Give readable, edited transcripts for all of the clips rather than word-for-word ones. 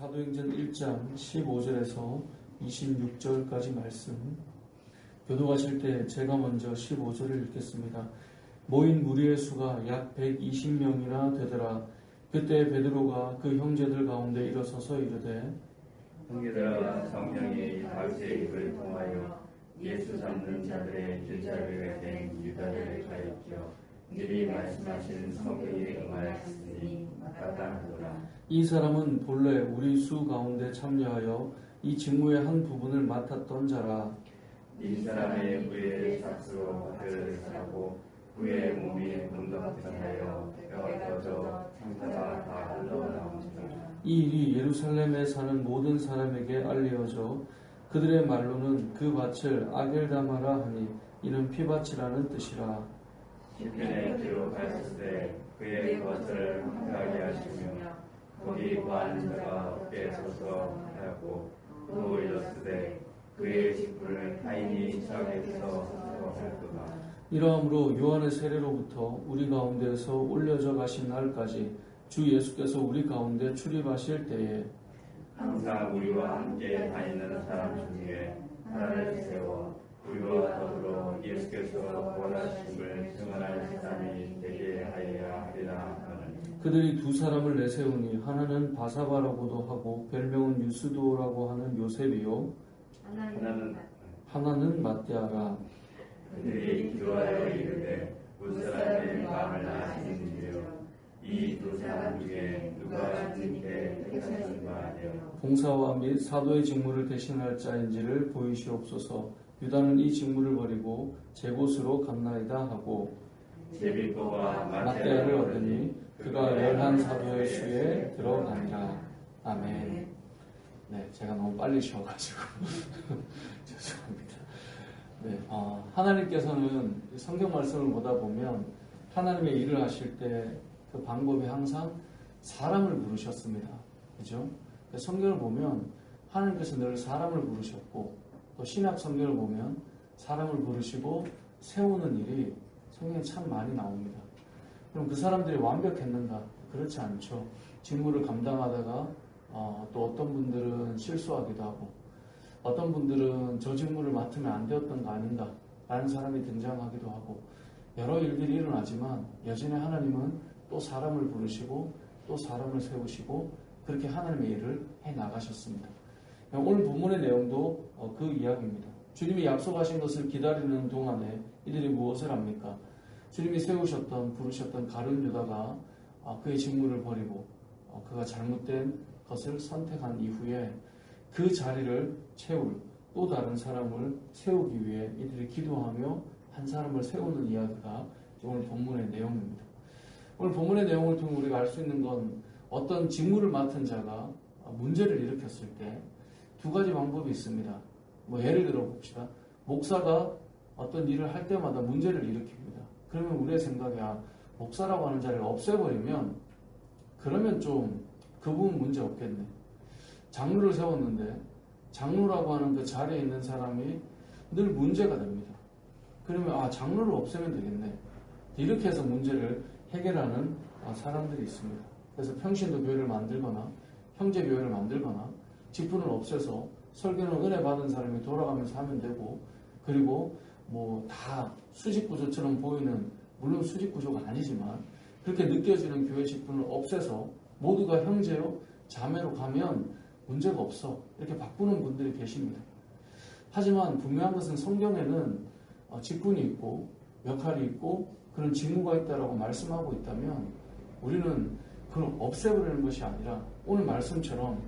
사도행전 1장 15절에서 26절까지 말씀 교도하실 때 제가 먼저 15절을 읽겠습니다. 모인 무리의 수가 약 120명이나 되더라. 그때 베드로가 그 형제들 가운데 일어서서 이르되 형제들아, 성령이 다윗의 입을 통하여 예수 잡는 자들의 길잡이가 된 유다를 가리켜 미리 말씀하신 성경이 응하였으니 마땅하더라. 이 사람은 본래 우리 수 가운데 참여하여 이 직무의 한 부분을 맡았던 자라. 이 사람의 후에 삭스로 화를 사고 후에 몸이 문덕하여 뼈가 터져 상자가 다 흘러나옵니다. 이 일이 예루살렘에 사는 모든 사람에게 알려져 그들의 말로는 그 밭을 아겔다마라 하니 이는 피밭이라는 뜻이라. 시편에 기록하셨을 그의 것을 함께하게 하시며 거기 구하는 자가 어깨에 서서 하였고 또 이르시되 그의 직분을 타인이 저에게서 할 거다. 이러함으로 요한의 세례로부터 우리 가운데서 올려져 가신 날까지 주 예수께서 우리 가운데 출입하실 때에 항상 우리와 함께 다니는 사람 중에 하나를 세워 우리와 더불어 예수께서 원하심을 증언할 사람이 되게 하여야 하리라 하는. 그들이 두 사람을 내세우니 하나는 바사바라고도 하고 별명은 유스도라고 하는 요셉이요 하나는 matthe아라. 그들이 기도하여 이르되 무사람의 마음을 아시는 이요 이 두 사람 중에 누가 주님께 택하신 바 되어 봉사와 및 사도의 직무를 대신할 자인지를 보이시옵소서. 유다는 이 직무를 버리고 제 곳으로 갔나이다 하고 제비도와 matthe아를 얻으니 그가 11 사도의 수에 들어가니라. 아멘. 네, 제가 너무 빨리 쉬어가지고 죄송합니다. 네, 하나님께서는 성경 말씀을 보다 보면 하나님의 일을 하실 때 그 방법이 항상 사람을 부르셨습니다. 그죠? 성경을 보면 하나님께서 늘 사람을 부르셨고 또 신약 성경을 보면 사람을 부르시고 세우는 일이 성경에 참 많이 나옵니다. 그럼 그 사람들이 완벽했는가? 그렇지 않죠. 직무를 감당하다가 또 어떤 분들은 실수하기도 하고 어떤 분들은 저 직무를 맡으면 안 되었던 거 아닌가 라는 사람이 등장하기도 하고 여러 일들이 일어나지만 여전히 하나님은 또 사람을 부르시고 또 사람을 세우시고 그렇게 하나님의 일을 해 나가셨습니다. 오늘 본문의 내용도 그 이야기입니다. 주님이 약속하신 것을 기다리는 동안에 이들이 무엇을 합니까? 주님이 세우셨던 부르셨던 가룟 유다가 그의 직무를 버리고 그가 잘못된 것을 선택한 이후에 그 자리를 채울 또 다른 사람을 세우기 위해 이들이 기도하며 한 사람을 세우는 이야기가 오늘 본문의 내용입니다. 오늘 본문의 내용을 통해 우리가 알 수 있는 건 어떤 직무를 맡은 자가 문제를 일으켰을 때 두 가지 방법이 있습니다. 예를 들어 봅시다. 목사가 어떤 일을 할 때마다 문제를 일으킵니다. 그러면 우리의 생각에 목사라고 하는 자리를 없애버리면 그러면 좀 그 부분 문제 없겠네. 장로를 세웠는데 장로라고 하는 그 자리에 있는 사람이 늘 문제가 됩니다. 그러면 장로를 없애면 되겠네. 이렇게 해서 문제를 해결하는 사람들이 있습니다. 그래서 평신도 교회를 만들거나 형제 교회를 만들거나 직분을 없애서 설교는 은혜 받은 사람이 돌아가면서 하면 되고 그리고 다 수직 구조처럼 보이는 물론 수직 구조가 아니지만 그렇게 느껴지는 교회 직분을 없애서 모두가 형제요 자매로 가면 문제가 없어 이렇게 바꾸는 분들이 계십니다. 하지만 분명한 것은 성경에는 직분이 있고 역할이 있고 그런 직무가 있다라고 말씀하고 있다면 우리는 그걸 없애버리는 것이 아니라 오늘 말씀처럼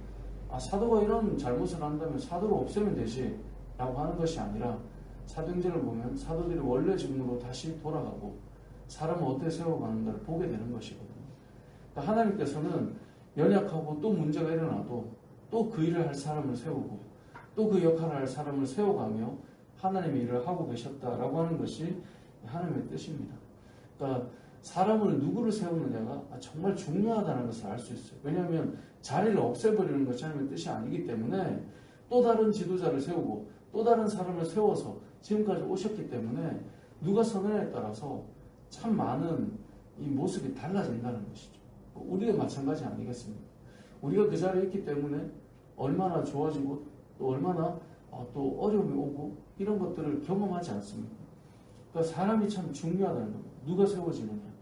사도가 이런 잘못을 한다면 사도를 없애면 되지 라고 하는 것이 아니라 사도행전을 보면 사도들이 원래 직무로 다시 돌아가고 사람을 어떻게 세워가는가를 보게 되는 것이거든요. 그러니까 하나님께서는 연약하고 또 문제가 일어나도 또 그 일을 할 사람을 세우고 또 그 역할을 할 사람을 세워가며 하나님의 일을 하고 계셨다라고 하는 것이 하나님의 뜻입니다. 그러니까 사람을 누구를 세우느냐가 정말 중요하다는 것을 알 수 있어요. 왜냐하면 자리를 없애버리는 것이 하나님의 뜻이 아니기 때문에 또 다른 지도자를 세우고 또 다른 사람을 세워서 지금까지 오셨기 때문에 누가 서느냐에 따라서 참 많은 이 모습이 달라진다는 것이죠. 우리도 마찬가지 아니겠습니까? 우리가 그 자리에 있기 때문에 얼마나 좋아지고 또 얼마나 또 어려움이 오고 이런 것들을 경험하지 않습니까? 그러니까 사람이 참 중요하다는 겁니다. 누가 세워지느냐.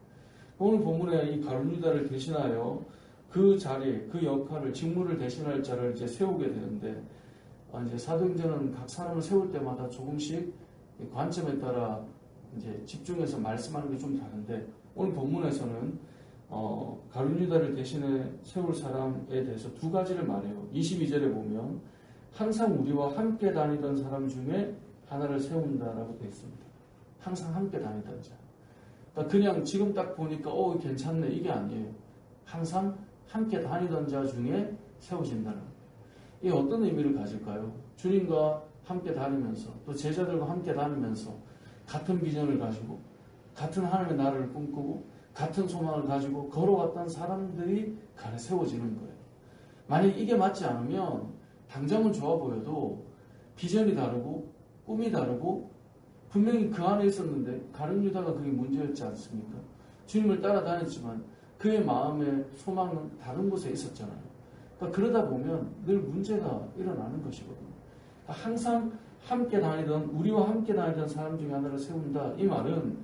오늘 본문에 이 가룟 유다를 대신하여 그 자리, 그 역할을, 직무를 대신할 자를 이제 세우게 되는데, 이제 사도행전은 각 사람을 세울 때마다 조금씩 관점에 따라 이제 집중해서 말씀하는 게 좀 다른데, 오늘 본문에서는 가룟 유다를 대신해 세울 사람에 대해서 두 가지를 말해요. 22절에 보면 항상 우리와 함께 다니던 사람 중에 하나를 세운다라고 되어 있습니다. 항상 함께 다니던 자. 그러니까 그냥 지금 딱 보니까 괜찮네 이게 아니에요. 항상 함께 다니던 자 중에 세워진다는. 이게 어떤 의미를 가질까요? 주님과 함께 다니면서 또 제자들과 함께 다니면서 같은 비전을 가지고 같은 하나님의 나라를 꿈꾸고 같은 소망을 가지고 걸어왔던 사람들이 그 안에 세워지는 거예요. 만약 이게 맞지 않으면 당장은 좋아 보여도 비전이 다르고 꿈이 다르고 분명히 그 안에 있었는데 가룟 유다가 그게 문제였지 않습니까? 주님을 따라다녔지만 그의 마음의 소망은 다른 곳에 있었잖아요. 그러니까 그러다 보면 늘 문제가 일어나는 것이거든요. 그러니까 항상 함께 다니던 우리와 함께 다니던 사람 중에 하나를 세운다. 이 말은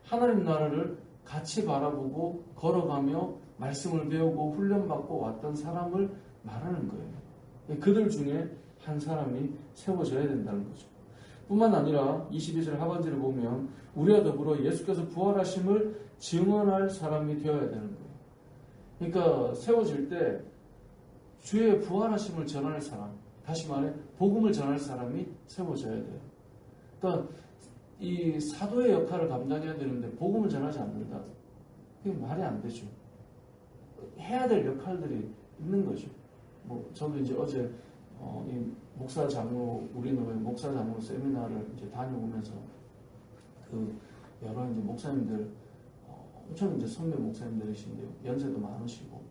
하나님 나라를 같이 바라보고 걸어가며 말씀을 배우고 훈련받고 왔던 사람을 말하는 거예요. 그들 중에 한 사람이 세워져야 된다는 거죠. 뿐만 아니라 22절 하반절을 보면 우리와 더불어 예수께서 부활하심을 증언할 사람이 되어야 되는 거예요. 그러니까 세워질 때 주의 부활하심을 전할 사람, 다시 말해 복음을 전할 사람이 세워져야 돼요. 그러니까 이 사도의 역할을 감당해야 되는데 복음을 전하지 않는다. 그게 말이 안 되죠. 해야 될 역할들이 있는 거죠. 저도 이제 어제 이 목사 장로 우리는 목사 장로 세미나를 이제 다녀오면서 그 여러 이제 목사님들 엄청 이제 선배 목사님들이신데요. 연세도 많으시고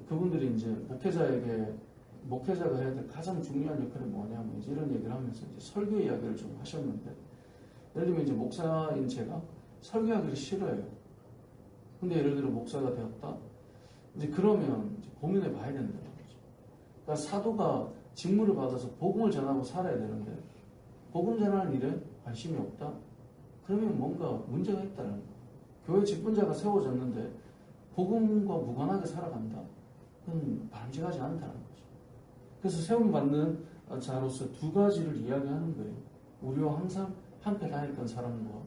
그분들이 이제 목회자가 해야 될 가장 중요한 역할이 뭐냐면 이제 이런 얘기를 하면서 이제 설교 이야기를 좀 하셨는데, 예를 들면 이제 목사인 제가 설교하기를 싫어해요. 근데 예를 들어 목사가 되었다. 이제 그러면 이제 고민해 봐야 된다는 거죠. 그러니까 사도가 직무를 받아서 복음을 전하고 살아야 되는데 복음 전하는 일에 관심이 없다? 그러면 뭔가 문제가 있다는 거예요. 교회 직분자가 세워졌는데 복음과 무관하게 살아간다? 그건 바람직하지 않다는 거죠. 그래서 세움받는 자로서 두 가지를 이야기하는 거예요. 우리와 항상 함께 다녔던 사람과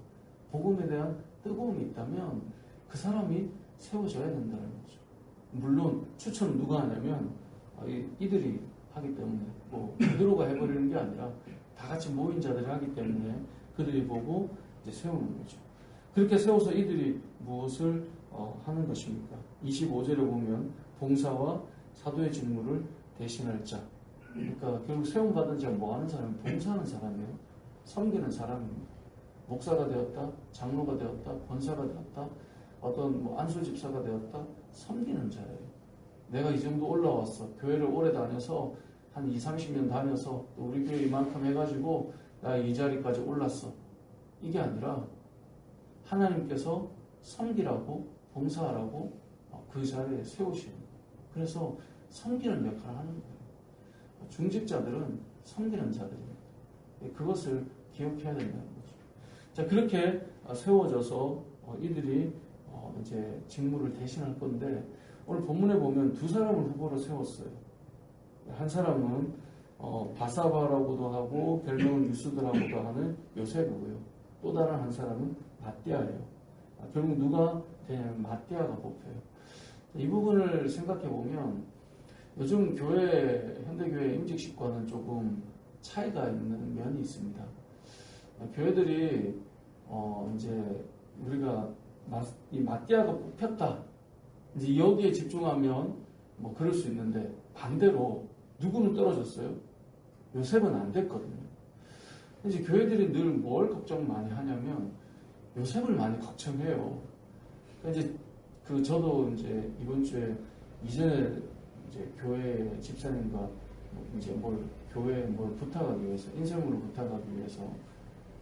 복음에 대한 뜨거움이 있다면 그 사람이 세워져야 된다는 거죠. 물론 추천은 누가 하냐면 이들이 하기 때문에 베드로가 해버리는 게 아니라 다 같이 모인 자들이 하기 때문에 그들이 보고 이제 세우는 거죠. 그렇게 세워서 이들이 무엇을 하는 것입니까? 25절에 보면 봉사와 사도의 직무를 대신할 자. 그러니까 결국 세움받은 자가 뭐 하는 사람이에요? 봉사하는 사람이에요. 섬기는 사람입니다. 목사가 되었다, 장로가 되었다, 권사가 되었다, 어떤 안수집사가 되었다, 섬기는 자예요. 내가 이 정도 올라왔어. 교회를 오래 다녀서 한 20-30년 다녀서 또 우리 교회 이만큼 해가지고 나 이 자리까지 올랐어. 이게 아니라 하나님께서 섬기라고 봉사하라고 그 자리에 세우시는 거예요. 그래서 섬기는 역할을 하는 거예요. 중직자들은 섬기는 자들입니다. 그것을 기억해야 된다는 거죠. 자, 그렇게 세워져서 이들이 이제 직무를 대신할 건데 오늘 본문에 보면 두 사람을 후보로 세웠어요. 한 사람은 바사바라고도 하고 별명은 유스드라고도 하는 요셉이고요. 또 다른 한 사람은 마띠아예요. 결국 누가 되냐면 마띠아가 뽑혀요. 이 부분을 생각해 보면 요즘 현대교회 임직식과는 조금 차이가 있는 면이 있습니다. 교회들이 이제 우리가 이 마띠아가 뽑혔다. 이제 여기에 집중하면 그럴 수 있는데 반대로 누구는 떨어졌어요? 요셉은 안 됐거든요. 이제 교회들이 늘 뭘 걱정 많이 하냐면 요셉을 많이 걱정해요. 이제 저도 이제 이번 주에 이전에 이제 교회 집사님과 이제 교회에 뭘 부탁하기 위해서 인쇄물을 부탁하기 위해서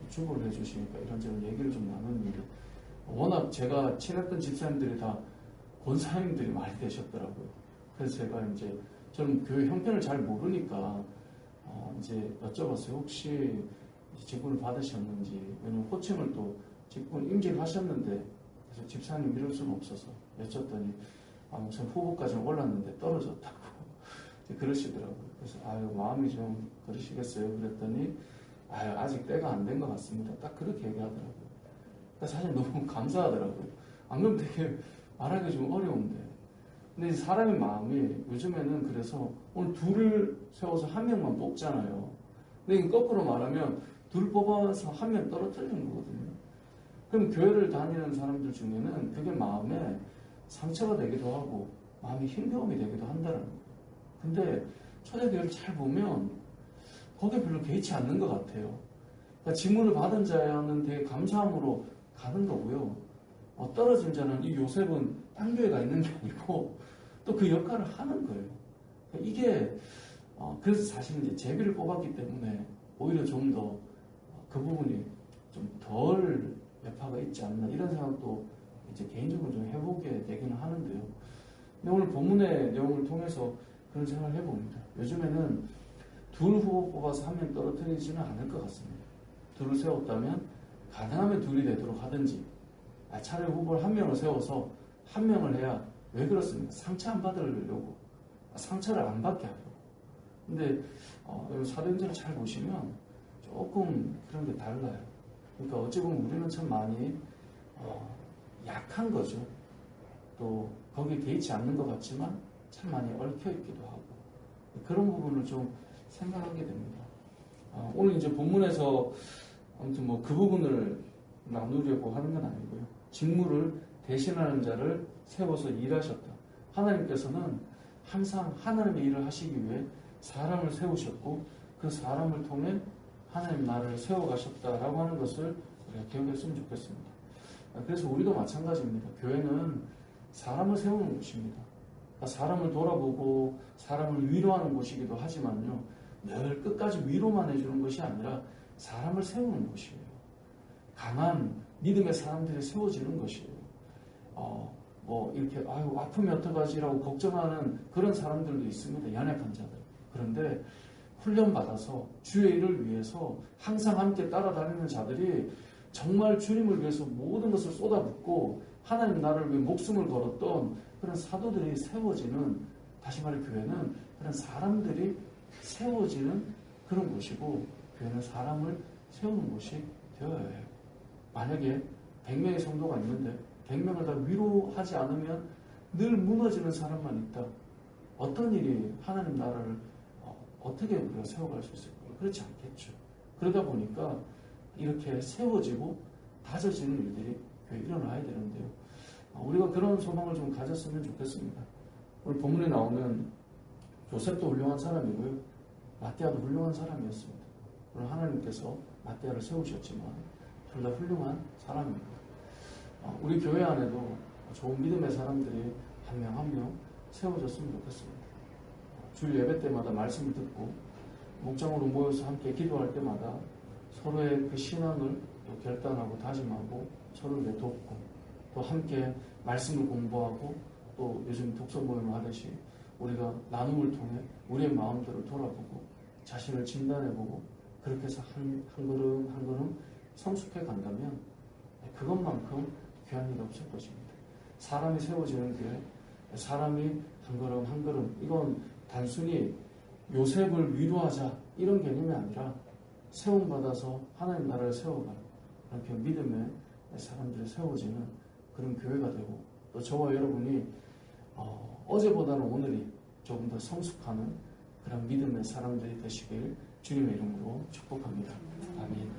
주부를 해주시니까 이런저런 얘기를 좀 나눴는데 워낙 제가 친했던 집사님들이 다 권사님들이 많이 되셨더라고요. 그래서 제가 이제 저는 교회 형편을 잘 모르니까 이제 여쭤봤어요. 혹시 직분을 받으셨는지. 왜냐면 호칭을 또 직분 임직하셨는데 그래서 집사님 이럴 수는 없어서 여쭸더니 우선 후보까지 올랐는데 떨어졌다고 그러시더라고요. 그래서 마음이 좀 그러시겠어요. 그랬더니 아직 때가 안 된 것 같습니다. 딱 그렇게 얘기하더라고요. 그러니까 사실 너무 감사하더라고요. 안 그러면 되게 말하기 좀 어려운데. 근데 사람의 마음이 요즘에는 그래서 오늘 둘을 세워서 한 명만 뽑잖아요. 근데 이거 거꾸로 말하면 둘 뽑아서 한 명 떨어뜨리는 거거든요. 그럼 교회를 다니는 사람들 중에는 그게 마음에 상처가 되기도 하고 마음이 힘겨움이 되기도 한다는 거예요. 근데 초대교회를 잘 보면 거기에 별로 개의치 않는 것 같아요. 그러니까 직문을 받은 자는 되게 감사함으로 가는 거고요. 떨어진 자는 이 요셉은 딴 교회가 있는 게 아니고 또 그 역할을 하는 거예요. 그러니까 이게 그래서 사실 이제 제비를 뽑았기 때문에 오히려 좀 더 그 부분이 좀 덜 여파가 있지 않나 이런 생각도 이제 개인적으로 좀 해보게 되기는 하는데요. 근데 오늘 본문의 내용을 통해서 그런 생각을 해봅니다. 요즘에는 둘 후보 뽑아서 한 명 떨어뜨리지는 않을 것 같습니다. 둘을 세웠다면 가능하면 둘이 되도록 하든지 차라리 후보를 한 명을 세워서 한 명을 해야 왜 그렇습니까? 상처 안 받으려고 상처를 안 받게 하려고. 근데 사도행전을 잘 보시면 조금 그런 게 달라요. 그러니까 어찌 보면 우리는 참 많이 약한 거죠. 또 거기에 개의치 않는 것 같지만 참 많이 얽혀 있기도 하고 그런 부분을 좀 생각하게 됩니다. 오늘 이제 본문에서 아무튼 뭐 그 부분을 나누려고 하는 건 아니고요. 직무를 대신하는 자를 세워서 일하셨다. 하나님께서는 항상 하나님의 일을 하시기 위해 사람을 세우셨고 그 사람을 통해 하나님 나라를 세워가셨다라고 하는 것을 우리가 기억했으면 좋겠습니다. 그래서 우리도 마찬가지입니다. 교회는 사람을 세우는 곳입니다. 사람을 돌아보고 사람을 위로하는 곳이기도 하지만요. 늘 끝까지 위로만 해주는 것이 아니라 사람을 세우는 곳이에요. 강한 믿음의 사람들이 세워지는 것이에요. 이렇게 아프면 어떡하지라고 걱정하는 그런 사람들도 있습니다. 연약한 자들. 그런데 훈련받아서 주의 일을 위해서 항상 함께 따라다니는 자들이 정말 주님을 위해서 모든 것을 쏟아붓고 하나님 나라를 위해 목숨을 걸었던 그런 사도들이 세워지는, 다시 말해 교회는 그런 사람들이 세워지는 그런 곳이고, 교회는 사람을 세우는 곳이 되어야 해요. 만약에 100명의 성도가 있는데 100명을 다 위로하지 않으면 늘 무너지는 사람만 있다. 어떤 일이 하나님 나라를 어떻게 우리가 세워갈 수 있을까요? 그렇지 않겠죠. 그러다 보니까 이렇게 세워지고 다져지는 일들이 교회에 일어나야 되는데요. 우리가 그런 소망을 좀 가졌으면 좋겠습니다. 오늘 본문에 나오는 요셉도 훌륭한 사람이고요. 마띠아도 훌륭한 사람이었습니다. 오늘 하나님께서 마띠아를 세우셨지만 둘 다 훌륭한 사람입니다. 우리 교회 안에도 좋은 믿음의 사람들이 한 명 한 명 세워졌으면 좋겠습니다. 주일 예배 때마다 말씀을 듣고 목장으로 모여서 함께 기도할 때마다 서로의 그 신앙을 또 결단하고 다짐하고 서로를 돕고 또 함께 말씀을 공부하고 또 요즘 독서 모임을 하듯이 우리가 나눔을 통해 우리의 마음들을 돌아보고 자신을 진단해보고 그렇게 해서 한 걸음 한 걸음 성숙해 간다면 그것만큼 귀한 일 없을 것입니다. 사람이 세워지는 교회, 사람이 한 걸음 한 걸음, 이건 단순히 요셉을 위로하자 이런 개념이 아니라 세움받아서 하나님 나라를 세워가는 그렇게 믿음의 사람들이 세워지는 그런 교회가 되고, 또 저와 여러분이 어제보다는 오늘이 조금 더 성숙하는 그런 믿음의 사람들이 되시길 주님의 이름으로 축복합니다. 아멘.